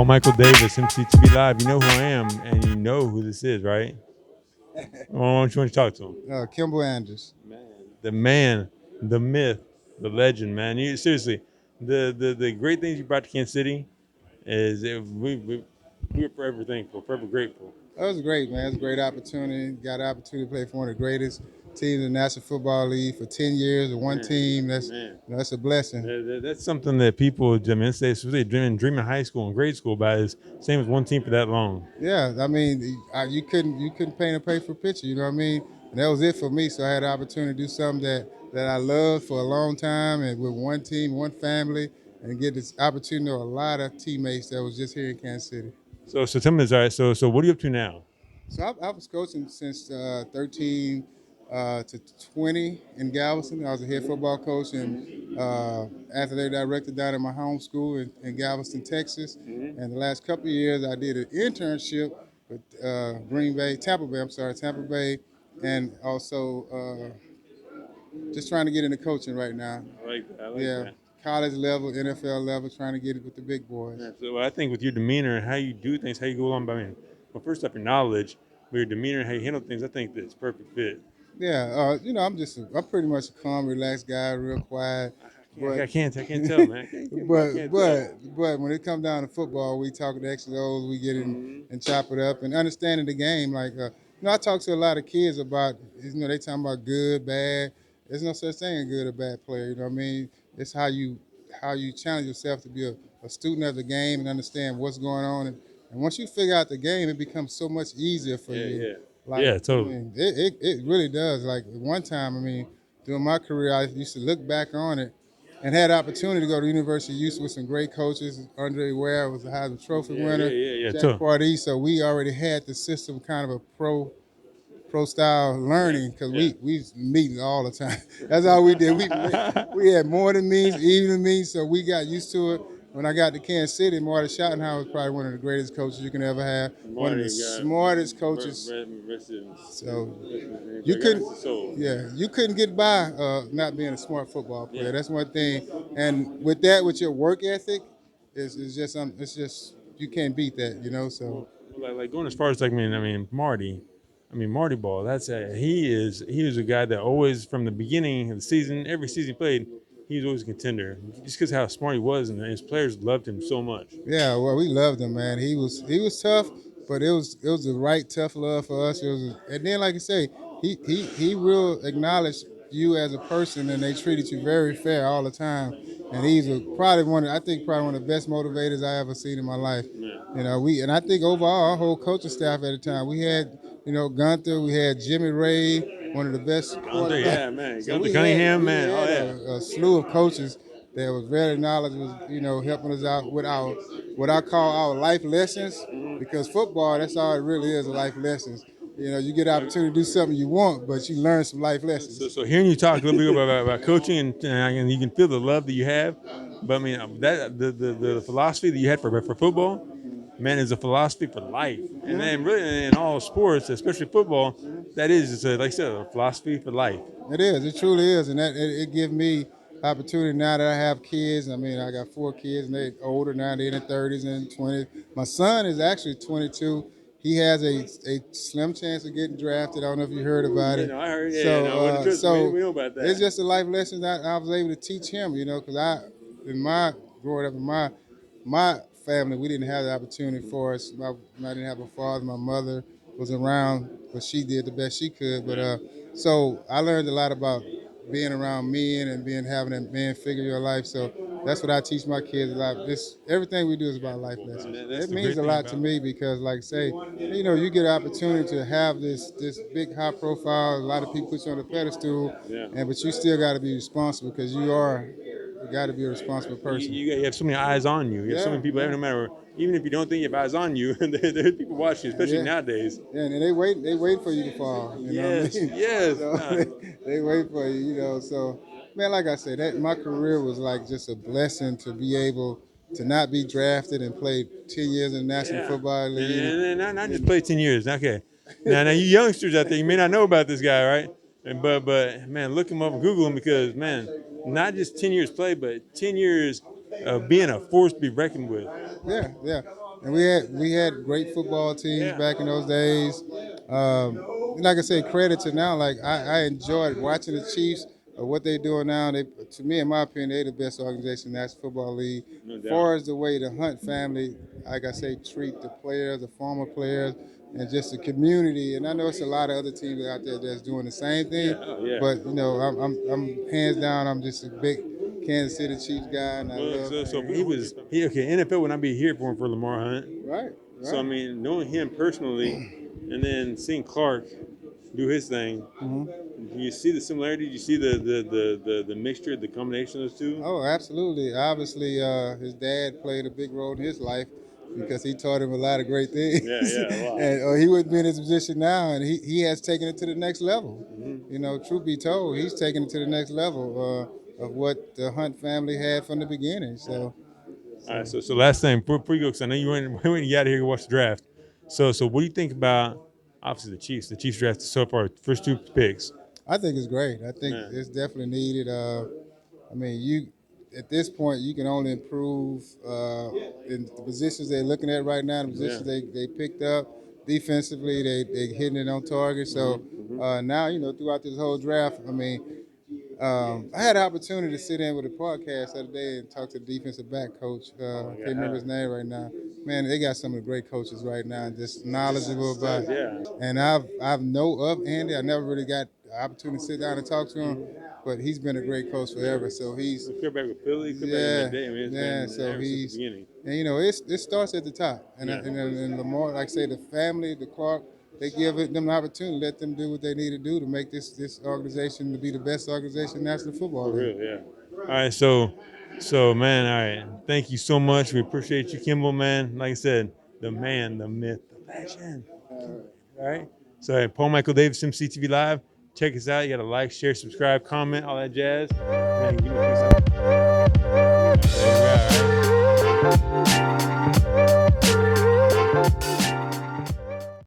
Michael Davis, MCTV Live. You know who I am, and you know who this is, right? Why don't you talk to him? Kimble Anders. The man, the myth, the legend, man. You seriously, the great things you brought to Kansas City is we're forever thankful, forever grateful. That was great, man. It was a great opportunity. Got an opportunity to play for one of the greatest teams in the National Football League for 10 years with one team. That's a blessing. That's something that people, I mean, say, especially dreaming high school and grade school about is same as one team for that long. Yeah, I mean, you couldn't paint a paper picture. You know what I mean? And that was it for me. So I had the opportunity to do something that I loved for a long time, and with one team, one family, and get this opportunity to know a lot of teammates that was just here in Kansas City. So tell me this, all right. So what are you up to now? So I was coaching since 13 to 20 in Galveston. I was a head football coach and athletic director down at my home school in Galveston, Texas. And the last couple of years, I did an internship with Tampa Bay, and also just trying to get into coaching right now. I like that. Yeah, That. college level, NFL level, trying to get it with the big boys. Yeah, so I think with your demeanor and how you do things, how you go along, I mean, well, first off, your knowledge, but your demeanor and how you handle things, I think that's perfect fit. Yeah, I'm pretty much a calm, relaxed guy, real quiet. But I can't tell, man. but but when it comes down to football, we talk the X's and O's, we get in and chop it up, and understanding the game. I talk to a lot of kids about, they talking about good, bad. There's no such thing as good or bad player. You know what I mean? It's how you challenge yourself to be a student of the game and understand what's going on. And once you figure out the game, it becomes so much easier for you. Yeah, totally. I mean, it really does. Like one time, during my career, I used to look back on it and had the opportunity to go to University of Houston with some great coaches. Andre Ware was a Heisman Trophy winner. Jack totally. Pardee. So we already had the system kind of a pro style learning because we meeting all the time. That's all we did. We had morning meetings, evening meetings, so we got used to it. When I got to Kansas City, Marty Schottenhauer was probably one of the greatest coaches you can ever have. One of the smartest coaches. So you couldn't get by not being a smart football player. Yeah. That's one thing. And with that, with your work ethic, it's just you can't beat that. So. Like going as far as Marty. I mean Marty Ball. He was a guy that always from the beginning of the season, every season he played, he was always a contender. Just because how smart he was, and his players loved him so much. Yeah, well, we loved him, man. He was tough, but it was the right tough love for us. And then, like you say, he will acknowledge you as a person, and they treated you very fair all the time. And probably probably one of the best motivators I ever seen in my life. Yeah. And I think overall our whole coaching staff at the time, we had Gunther, we had Jimmy Ray, one of the best Gunther, yeah, man. So Gunther Cunningham, we man. had Oh yeah. a slew of coaches that was very knowledgeable, helping us out with our what I call our life lessons. Because football, that's all it really is, life lessons. You get an opportunity to do something you want, but you learn some life lessons. So hearing you talk a little bit about coaching, and you can feel the love that you have. But I mean, that the philosophy that you had for football, man, is a philosophy for life. And then really in all sports, especially football, that is, like I said, a philosophy for life. It is. It truly is, and it gives me opportunity now that I have kids. I got 4 kids, and they're older now. They're in their 30s and 20s. My son is actually 22. He has a slim chance of getting drafted. I don't know if you heard about it. No, I heard. We know about that. It's just a life lesson that I was able to teach him. Because growing up in my family, we didn't have the opportunity for us. I didn't have a father. My mother was around, but she did the best she could. But so I learned a lot about being around men and having that man figure your life. So that's what I teach my kids a lot. Everything we do is about life lessons. It means a lot to me because, like say, you get an opportunity to have this big high profile. A lot of people put you on a pedestal, but you still got to be responsible because you got to be a responsible person. You have so many eyes on you. You have so many people. No matter, even if you don't think you have eyes on you, there's people watching you, especially nowadays. Yeah, and they wait for you to fall. Yes, what I mean? yes. So, they wait for you. So, man, like I said, that my career was like just a blessing to be able to not be drafted and play 10 years in the National Football League. And not just play 10 years. Okay. Now you youngsters out there, you may not know about this guy, right? But man, look him up and Google him because, man, not just 10 years play, but 10 years of being a force to be reckoned with. Yeah, yeah. And we had great football teams back in those days. Like I say, credit to now. Like I enjoyed watching the Chiefs. What they doing now, to me, in my opinion, they the best organization in the National Football League. No As doubt. far as the way the Hunt family, like I say, treat the players, the former players, and just the community. And I know it's a lot of other teams out there that's doing the same thing. Yeah. But I'm hands down. I'm just a big Kansas City Chiefs guy, and I Well, love. so okay. NFL would not be here for Lamar Hunt. Right. So I mean, knowing him personally, and then seeing Clark do his thing, do you see the similarity? Do you see the mixture, the combination of those two? Oh, absolutely. Obviously, his dad played a big role in his life because he taught him a lot of great things. A lot. And or he wouldn't be in his position now, and he has taken it to the next level. You know, truth be told, he's taken it to the next level of what the Hunt family had from the beginning. So, All right. So last thing before you go, because I know you went when you got here to watch the draft. So what do you think about obviously the Chiefs? The Chiefs drafted so far, first 2 picks. I think it's great. I think Man. it's definitely needed. I mean, you at this point you can only improve in the positions they're looking at right now. The positions they picked up defensively, they hitting it on target. So now throughout this whole draft, I mean, I had the opportunity to sit in with a podcast the other day and talk to the defensive back coach. I can't remember his name right now. Man, they got some of the great coaches right now, and just knowledgeable about. And I've know of Andy. I never really got the opportunity to sit down and talk to him, but he's been a great coach forever. So he's Quarterback with Philly, yeah, quarterback in the day. so he's beginning. and it starts at the top. And Lamar, like I say, the family, the Clark, they give them the opportunity, let them do what they need to do to make this organization to be the best organization in National Football League. For real, yeah. All right, so man, all right. Thank you so much. We appreciate you, Kimble, man. Like I said, the man, the myth, the legend. All right. So Paul Michael Davis, MCTV Live. Check us out. You got to like, share, subscribe, comment, all that jazz. Man, give me a peace out.